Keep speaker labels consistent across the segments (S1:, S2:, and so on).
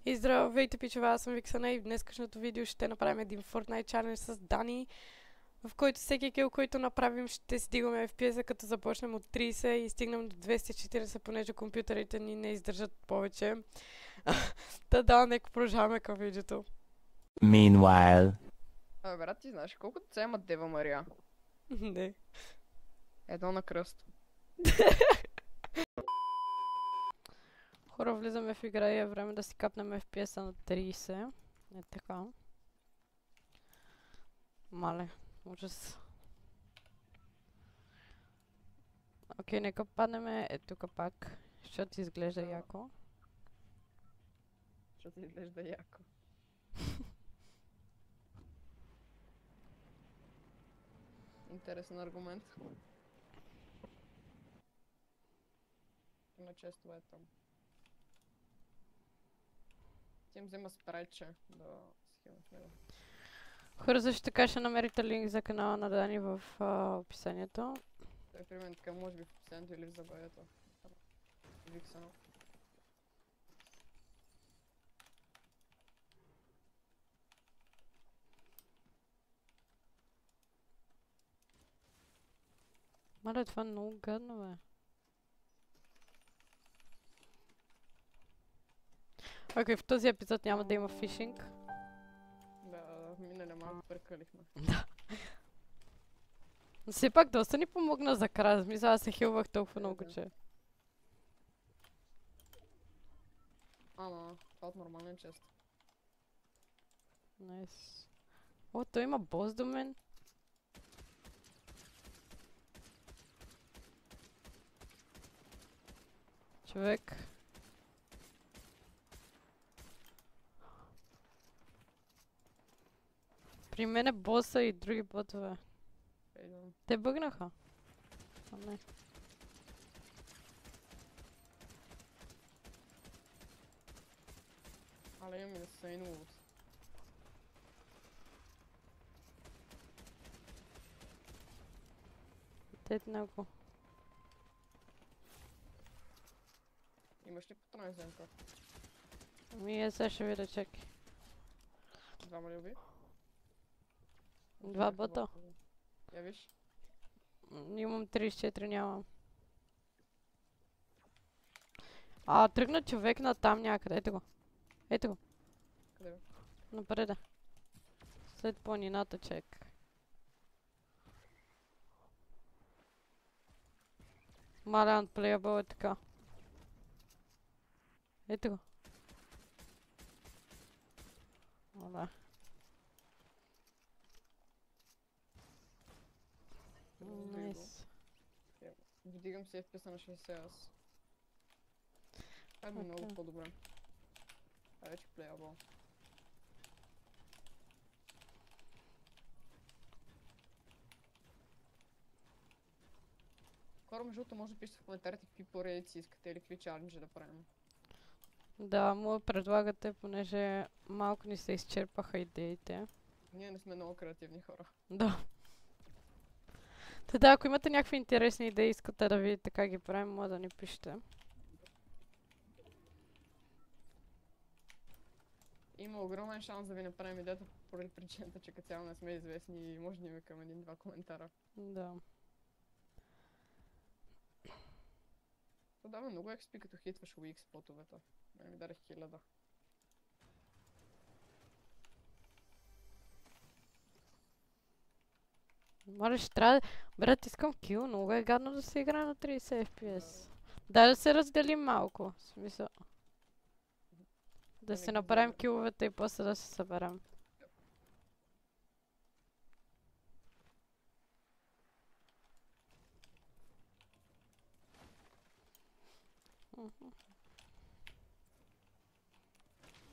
S1: И здравейте, пичове, аз съм Виксана и в днескашното видео ще направим един Fortnite Challenge с Дани, в който всеки кил, който направим, ще стигаме FPS-а, като започнем от 30 и стигнем до 240, понеже компютърите ни не издържат повече. Да, нека продължаваме към видеото.
S2: Meanwhile.
S3: Абе, брат, ти знаеш колко деца има Дева Мария?
S1: Не.
S3: Едно на кръст.
S1: Хора, влизаме в игра и е време да си капнем FPS-а на 30. Не така. Мале, ужас. Окей, нека паднем тук пак, защото изглежда яко.
S3: Защото изглежда яко. Интересен аргумент. Има често е там. Тим взема спрайче да схема в него.
S1: Хора, също така ще намерите линк за канала на Дани в описанието.
S3: Той при мен така може би в описанието или в забавието. Виксано.
S1: Мале, това е много гадно, бе. Окей, в този епизод няма да има фишинг.
S3: Да, в миналия малко прекалихме.
S1: Но все пак доста ни помогна за края. Смисъл, аз се хилвах толкова много, че...
S3: Ама, това от нормален чест.
S1: Найс. О, той има бос до мен. Човек. При мен е боса и други ботове.
S3: Идвам.
S1: Те бъгнаха. А не.
S3: Але имам insane wolves.
S1: Те много.
S3: Имаш ли патрони за МК?
S1: Ами сега ще видя, чакай.
S3: Двама ли уби?
S1: Два бота.
S3: Я виж.
S1: Имам 34, нямам. Тръгна човек на там някъде. Ето го. Ето го.
S3: Къде бе?
S1: Напред. След планината, чек. Мале, unplayable е така. Ето го. Мале. Найс.
S3: Вдигам се FPS на 60 аз. Това е много
S1: Окей.
S3: по-добре. Това е вече playable. Хора, между другото, може да пишете в коментарите какви поредици искате или какви чаленджи да правим.
S1: Да, му предлагате, понеже малко ни се изчерпаха идеите.
S3: Ние не сме много креативни хора.
S1: Да. Да, ако имате някакви интересни идеи, искате да видите как ги правим, може да ни пишете.
S3: Има огромен шанс да ви направим идеята поради причината, че като цяло не сме известни и може да има към един-два коментара.
S1: Да.
S3: То дава много XP като хитваш weak спотовете. Ме ми даде 1000.
S1: Моля, ще трябва... Брат, искам кил, много е гадно да се играе на 30 FPS. Дай да се разделим малко, в смисъл. Да си направим киловете и после да се съберем.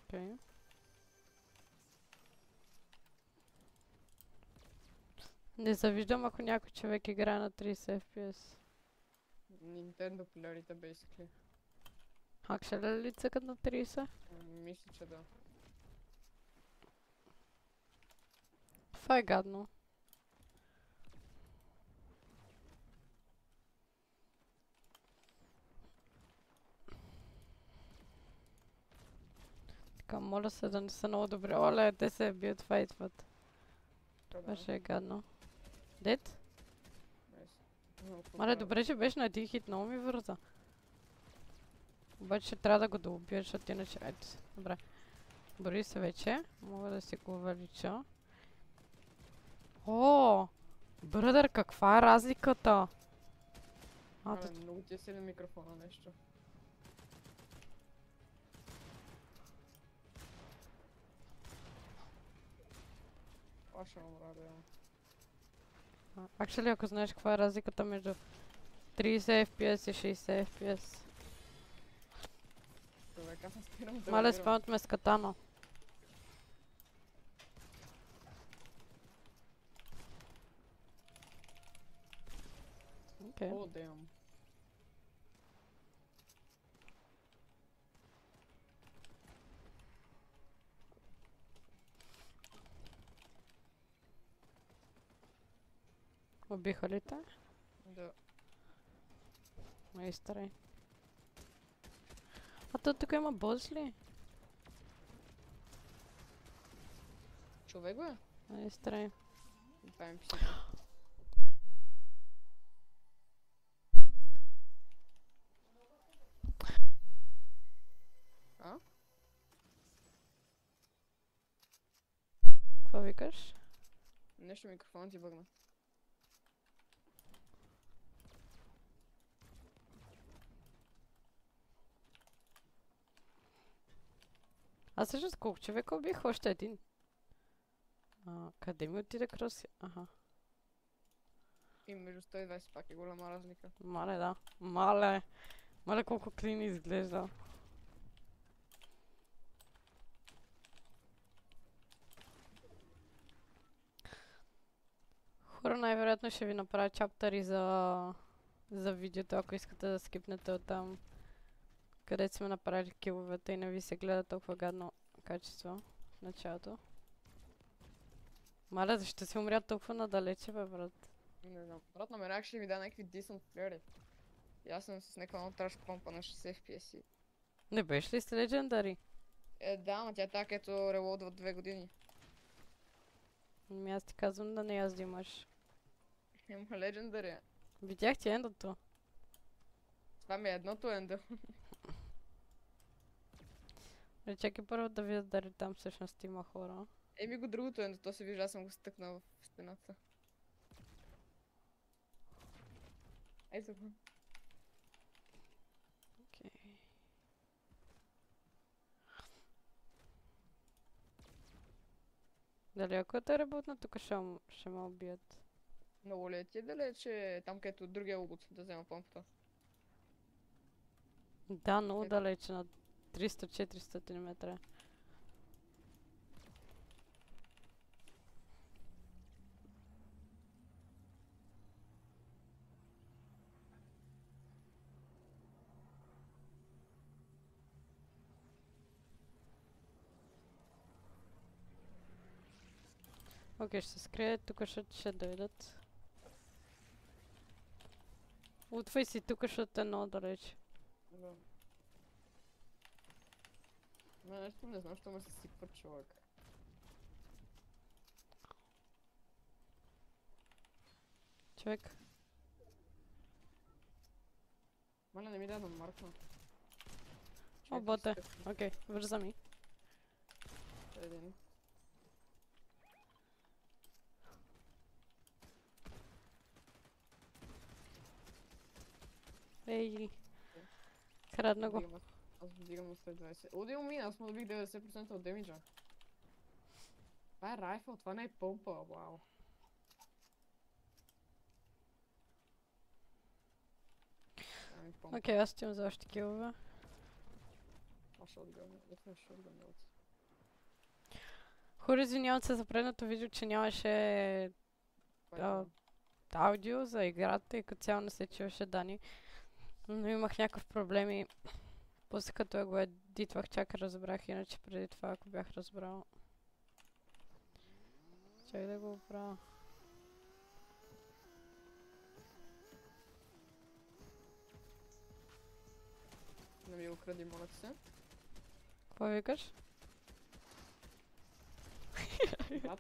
S1: Окей. Не завиждам, ако някой човек играе на 30 FPS.
S3: Nintendo полярите, basically.
S1: Ще ли цъкат на 30?
S3: Мисля, че да.
S1: Това е гадно. Чакам, моля се да не са много добри. Оле, те се бият, файтват. Беше е гадно. Дет? Мале, добре, че беше на един хит, много ми върза. Обаче трябва да го доубия, защото иначе... Ето се, добре. Бори се вече. Мога да си го увелича. О! Бръдър, каква е разликата?
S3: Мале, много ти е силен микрофона нещо. Паша умра, реално.
S1: Actually, ако знаеш каква е разликата между 30 FPS и 60 FPS.
S3: Човек, аз не спирам да
S1: Мале,
S3: убирам.
S1: спамът ме с катана. Окей.
S3: О, damn.
S1: Убиха ли те?
S3: Да.
S1: Ай, старай. А то тук има бос ли?
S3: Човек бе?
S1: Ай, старай.
S3: Това е писите. А?
S1: Какво викаш?
S3: Нещо микрофонът ти бъгна.
S1: Аз всъщност колко човека убих? Още един. Къде ми отиде Кроси? Аха.
S3: И между 120 пак е голяма разлика.
S1: Мале, да. Мале. Мале колко клин изглежда. Хора, най-вероятно ще ви направя чаптъри за видеото, ако искате да скипнете оттам, където сме направили киловете и не ви се гледа толкова гадно качество в началото. Мале, защо си умря толкова надалече, бе, брат?
S3: Не знам. Брат, намерях ще ми да някакви decent флери. И аз съм с някаква много траш помпа на 60 FPS.
S1: Не беше ли сте легендари?
S3: Да, но тя е така, ето релоудва 2 години.
S1: Ами аз ти казвам да не я взимаш.
S3: Има легендари.
S1: Видях ти ендото.
S3: Това ми е едното ендо.
S1: Чакай първо да видя дали там всъщност има хора.
S3: Еми го другото ендо, то се вижда, аз съм го стъкнал в стената. Ей за го.
S1: Окей. Дали ако те работна, тук ще ме убият.
S3: Много ли е ти далече там, където другия лобот да взема помпата?
S1: Да, много далече, на 300-400 метра. Окей, ще се скрие, тук ще дойдат. Утвай си тук, защото е много далече.
S3: Да. Но нещо не знам, що ме се сипва човек.
S1: Човек.
S3: Маля, не ми дай да маркна.
S1: О, боте. Окей, върза ми.
S3: Един.
S1: Ей. Крадна го.
S3: Аз вдигам на 120. Удил ми, аз му добих 90% от демиджа. Това е райфъл, това не е помпа, вау.
S1: Окей, аз отивам за още килове.
S3: А шотгън, това е шотгън.
S1: Хора, извинявам се за предното видео, че нямаше аудио за играта и като цяло не се чуваше Дани. Но имах някакъв проблем и после като я го едитвах, чак разбрах, иначе преди това, ако бях разбрал. Чак да го оправя.
S3: Не ми го кради, моля ти се.
S1: Какво викаш?
S3: Брат,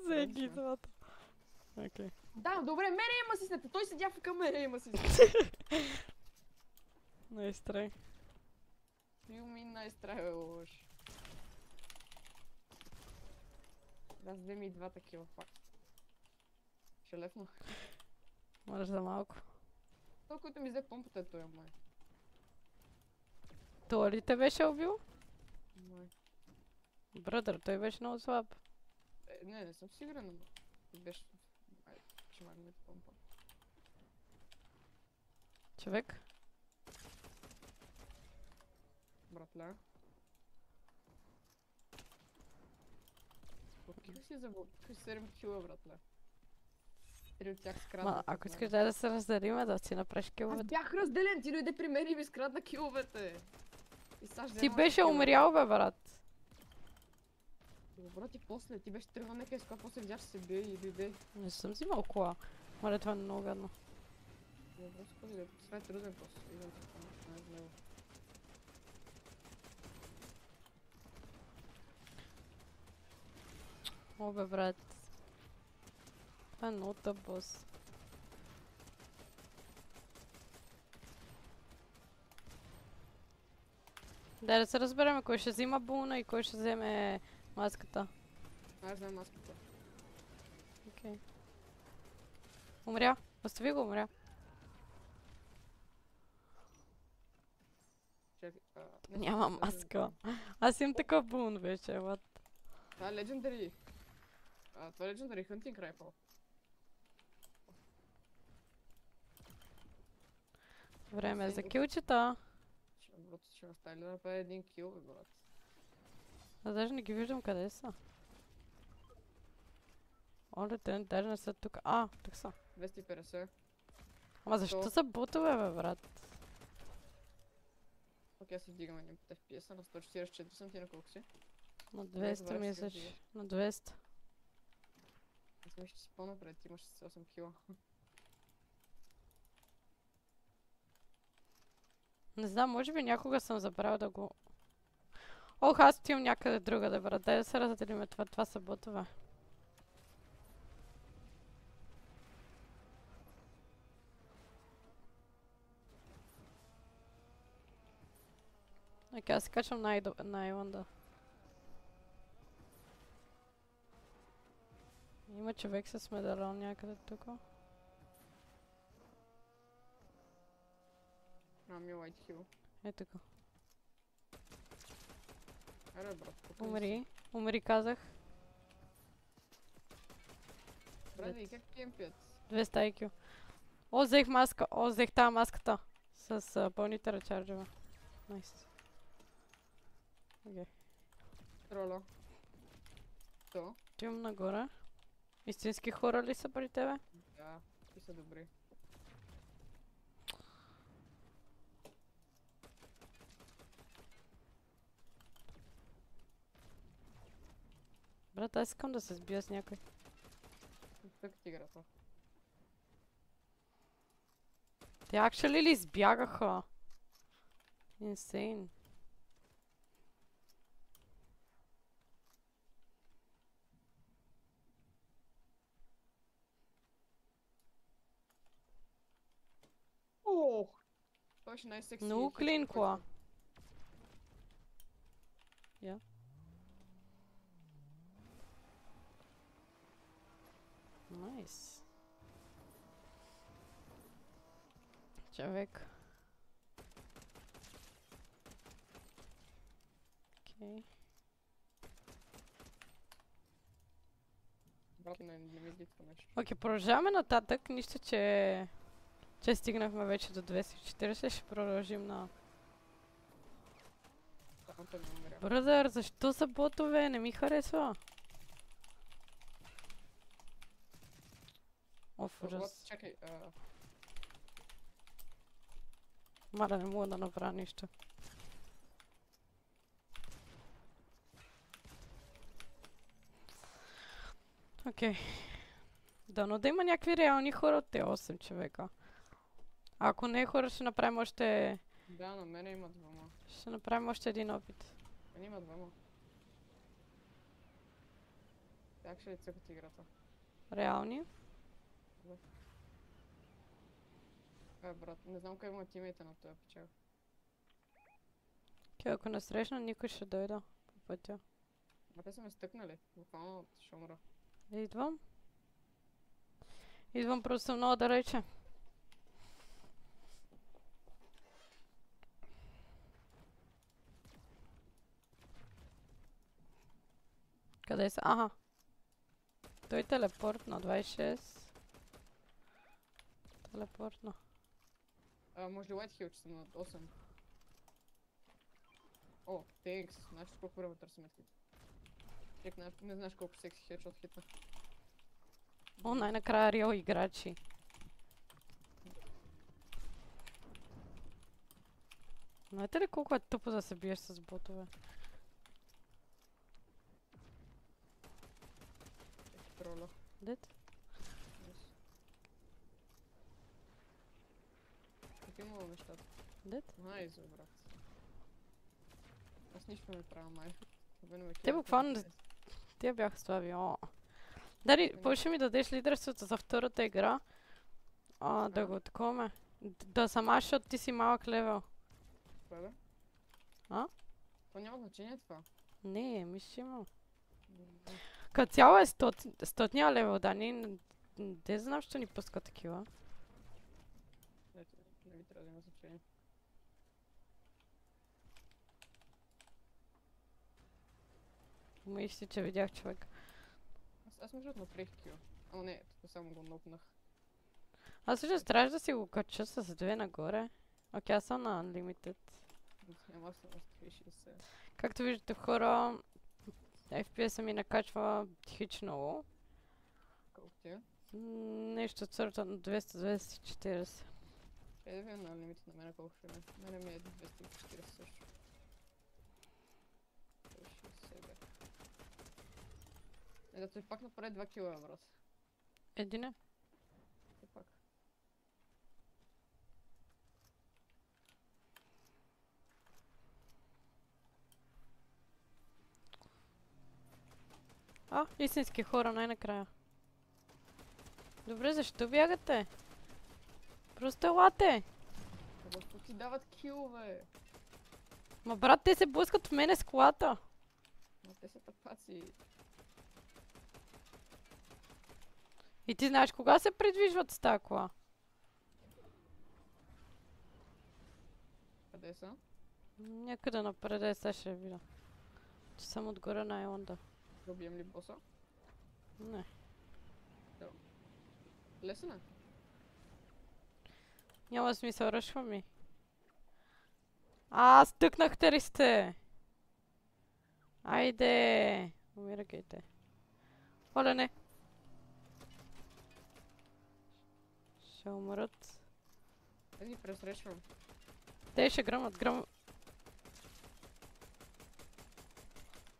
S1: Всеки
S3: сме.
S1: двата. Окей.
S3: Да, добре, мене има асистента. Той седя в камера, има асистента.
S1: Най-страй.
S3: Филми най-страхе лош. Да, вземе ми и два такива пак. Ще лепна.
S1: Може за малко.
S3: Той, който ми взе помпата е той, май.
S1: Той ли те беше убил?
S3: Май.
S1: Брадър, той беше много слаб.
S3: Не съм сигурен, ама. Беше... Ай, ще махнем помпа.
S1: Човек?
S3: Братле. Спокойно си заводих 7 кила, братле. 3 от тях скрадна.
S1: Ма, ако искаш да се разделиме, да си направиш
S3: Аз
S1: киловете.
S3: бях разделен, ти дойде при мен и ми скрадна киловете. И сега ще
S1: Ти
S3: взема
S1: беше
S3: такива.
S1: умрял, бе, брат.
S3: Добро ти после, ти беше тръгнал нека изкова, после видя, че се бие и дойде.
S1: Не съм взимал кола. Моля, това е много гадно.
S3: Добро, споделя, това е труден после. Идвам се помощ на него.
S1: О, бе, брат. Това е много тъп бос. Дай да се разберем кой ще взима буна и кой ще вземе маската.
S3: Аз знам маската.
S1: Окей. Умря. Остави го, умря.
S3: Чакай,
S1: Няма маска. Аз имам такъв бун вече, what?
S3: Това е Legendary. Това е Legendary Hunting Rifle.
S1: Време е за килчета.
S3: Брат, ще остави да направи един кил, бе, брат.
S1: Аз даже не ги виждам къде са. Оле, те даже не са тук. А, тук са.
S3: 250.
S1: Ама защо са ботове, бе, брат?
S3: Окей, се вдигаме един път FPS на 144 съм, ти на колко си?
S1: На
S3: добре
S1: 200
S3: се
S1: мислиш.
S3: вдига.
S1: На 200.
S3: Аз мисля, че си по-напред, ти имаш 8 кила.
S1: Не знам, може би някога съм забрал да го... Ох, аз отивам някъде другаде, брат. Дай да се разделиме това. Това са ботове. Окей, аз се качвам на Айланда. Има човек с медалон някъде тук.
S3: Ми White Hill.
S1: Е тук.
S3: Аре, брат, покажи
S1: Умри. Умри, казах.
S3: Брат, и как кемпят?
S1: 200 IQ. О, взех маска. О, взех тази маската. С пълните речарджева. Найс. Окей.
S3: Троло. То?
S1: Отивам нагоре. Истински хора ли са при тебе?
S3: Да, ти са добри.
S1: Брат, аз искам да се сбия с някой.
S3: Как ти играта?
S1: Те actually ли избягаха? Insane.
S3: Ох! Това беше най-секси.
S1: Много
S3: хит,
S1: клин
S3: който
S1: кола.
S3: съм.
S1: Я. Найс. Човек. Окей.
S3: Брат, не ми дитва нещо.
S1: Окей, продължаваме нататък. Нищо, че стигнахме вече до 240. Ще продължим на...
S3: Там той не умря.
S1: Брадър, защо са ботове? Не ми харесва. Оф,
S3: Брат,
S1: ужас.
S3: чакай,
S1: Маля, не мога да направя нищо. Окей. Дано да има някакви реални хора от те 8 човека. А ако не е хора, ще направим още...
S3: да, на мене има двама.
S1: Ще направим още един опит.
S3: Мене има двама. Как ще цъкат играта?
S1: Реални.
S3: Брат, не знам кой има тимейта на този печал.
S1: Ако не срещна, никой ще дойда по пътя.
S3: А те са ме стъкнали, буквално ще умра.
S1: Идвам. Идвам, просто съм много далече. Къде са? Аха. Той телепортна, 26. Телепортна.
S3: Може ли White Hill, че съм на 8? О, тенкс, знаеш колко време търсим хит. Чек, не знаеш колко секси хедшот хитна.
S1: О, най-накрая реал играчи. Знаете ли колко е тъпо да се биеш с ботове?
S3: Троля.
S1: Дет?
S3: Как е имало нещата?
S1: Дет?
S3: Найс, брат. Аз нищо не правя, май.
S1: Те буквално... Те бяха слаби, о. Дали, ще ми дадеш лидерството за втората игра? Да го таковаме. Да сама, защото ти си малък левел.
S3: Кое бе?
S1: А?
S3: То няма значение това.
S1: Не, мисля, има. Като цяло е 100 левел, да, не знам, що ни пуска такива.
S3: Ето, не ви трябва да има значение.
S1: Мисля, че видях човек.
S3: Аз между направих кил. Ама не, тук само го нокнах.
S1: Аз всъщност трябваше да си го кача с две нагоре. Окей, аз съм на Unlimited.
S3: Ама аз съм на 360.
S1: Както виждате хора, FPS-а ми накачва хич много.
S3: Колко ти е?
S1: Нещо от сорта на 200-240.
S3: Да ви е на лимит на мене колко ще ме. Мене ми е 240 също. 160 бе. Да той пак направи 2 кила, брат.
S1: Едине?
S3: Все пак.
S1: Истински хора най-накрая. Добре, защо бягате? Просто елате!
S3: Защо ти дават килове?
S1: Ма брат, те се блъскат в мене с колата.
S3: Но те са тъпаци.
S1: И ти знаеш кога се придвижват с тази кола?
S3: Къде са?
S1: Някъде напред, сега ще видя. Че съм отгоре на Айланда.
S3: Да убием ли боса?
S1: Не.
S3: Лесен е.
S1: Няма смисъл, ръшва ми. Стъкнахте ли сте? Айде! Умирайте. Оле, не. Ще умрат.
S3: Аз ги пресрещвам.
S1: Те ще гръмат.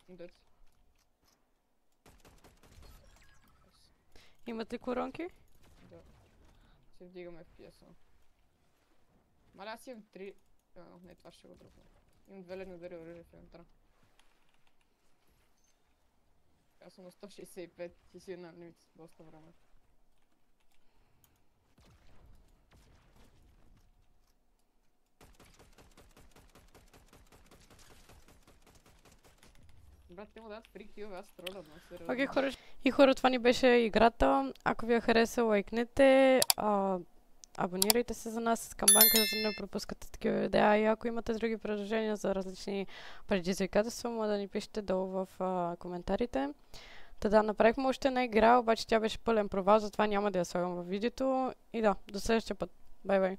S3: Дет.
S1: Имат ли коронки?
S3: Да. Се вдигаме в пиеса. Маля, аз имам 3... не, това ще го дропна. Имам 2 ледни удари оръжие в инвентара. Аз съм на 165 и си на лимит доста време. Брат, те му дадат фри кил, аз тролям, но сериозно.
S1: Окей, хора. И хора, това ни беше играта. Ако ви е харесало, лайкнете. Абонирайте се за нас с камбанка, за да не пропускате такива видеа. И ако имате други предложения за различни предизвикателства, може да ни пишете долу в коментарите. Да, направихме още една игра, обаче тя беше пълен провал, затова няма да я слагам във видеото. И да, до следващия път. Бай-бай.